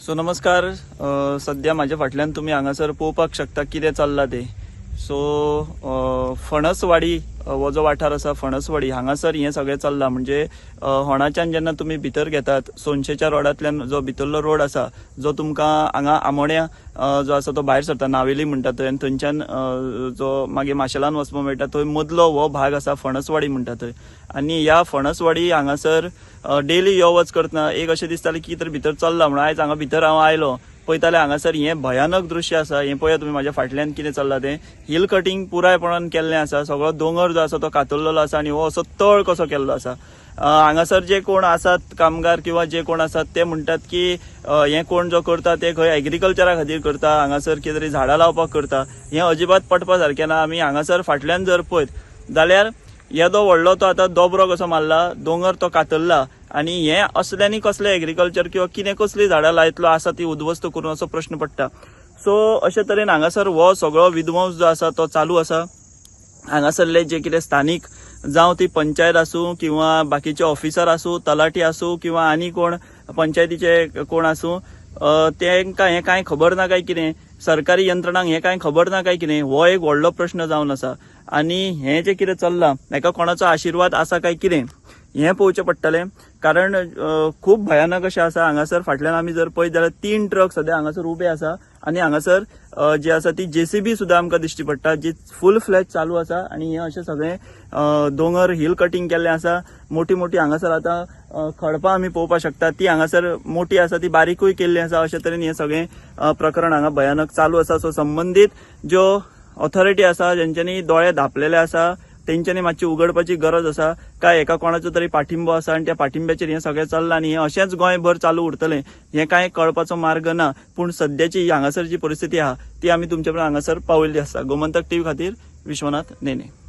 So नमस्कार. सध्या माझ्या फाटल्यान तुम्ही हांगासर पळोवपाक शकता कितें चल्लां ते. सो फणसवाडी हो जो वाठार आसा फणसवाडी हांगासर हें सगळें चल्लां. म्हणजे होणाच्यान जेन्ना तुमी भितर घेतात सोनशेच्या रोडांतल्यान जो भितरलो रोड आसा जो तुमकां हांगा आमोण्या जो आसा तो भायर सरता नावेली म्हणटा थंय, आनी थंयच्यान जो मागीर माशेलान वचपाक मेळटा थंय मदलो हो भाग आसा फणसवाडी म्हणटा थंय. आनी ह्या फणसवाडी हांगासर डेली यो वच करतना एक अशें दिसतालें की तर भितर चल्लां म्हणून. आयज हांगा भितर हांव आयलो पळयताले हांगासर हें भयानक दृश्य आसा. हें पळया तुमी म्हाज्या फाटल्यान कितें चल्लां तें. हिल कटींग पुरायपणान केल्लें आसा. सगळो दोंगर जो आसा तो कातरलेलो आसा आनी हो असो तळ कसो केल्लो आसा. हांगासर जे कोण आसात कामगार किंवा जे कोण आसात ते म्हणटात की हें कोण जो करता ते खंय एग्रीकल्चरा खातीर करता, हांगासर कितें तरी झाडां लावपाक करता. हें अजिबात पटपा सारकें ना. आमी हांगासर फाटल्यान जर पळयत जाल्यार येदो व्हडलो तो आतां दोबरो कसो मारला, दोंगर तो कातरला आनी हें असल्यांनी कसलें एग्रीकल्चर किंवा कितें कसली झाडां लायतलो आसा ती उद्ध्वस्त करून असो प्रश्न पडटा. सो अशे तरेन हांगासर हो सगळो विध्वंस जो आसा तो चालू आसा. हांगासरले जे कितें स्थानीक जावं ती पंचायत आसूं किंवा बाकीचे ऑफिसर आसूं, तलाटी आसूं किंवा आनी कोण पंचायतीचे कोण आसूं, तांकां हें कांय खबर ना काय कितें, सरकारी यंत्रणांक हें कांय खबर ना काय कितें, हो एक व्हडलो प्रश्न जावन आसा. आनी हें जें कितें चल्लां हेका कोणाचो आशिर्वाद आसा काय कितें हें पळोवचें पडटलें. कारण खूब भयानक अशें आसा. हांगासर फाटल्यान आमी जर पळयत जाल्यार 3 ट्रक सद्या हांगासर उबे आसा आनी हांगासर जी आसा ती JCB सुद्दां आमकां दिश्टी पडटा जी फूल फ्लॅज चालू आसा. आनी हें अशें सगळें दोंगर हिल कटींग केल्लें आसा. मोठी मोठी हांगासर आतां खडपां आमी पळोवपाक शकता. ती हांगासर मोठी आसा ती बारीकूय केल्ली आसा. अशे तरेन हें सगळें प्रकरण हांगा भयानक चालू आसा. सो संबंदीत ज्यो ऑथॉरिटी आसा जेंच्यांनी दोळे धांपलेले आसा तेंच्यांनी मातशी उगडपाची गरज आसा. काय एका कोणाचो तरी पाठिंबो आसा आनी त्या पाठिंब्याचेर हें सगळें चल्लां आनी हें अशेंच गोंयभर चालू उरतलें हें कांय कळपाचो मार्ग ना. पूण सद्याची हांगासर जी परिस्थिती आहा ती आमी तुमचे पर्यंत हांगासर पावयल्ली आसा. गोमंतक TV खातीर विश्वनाथ नेने.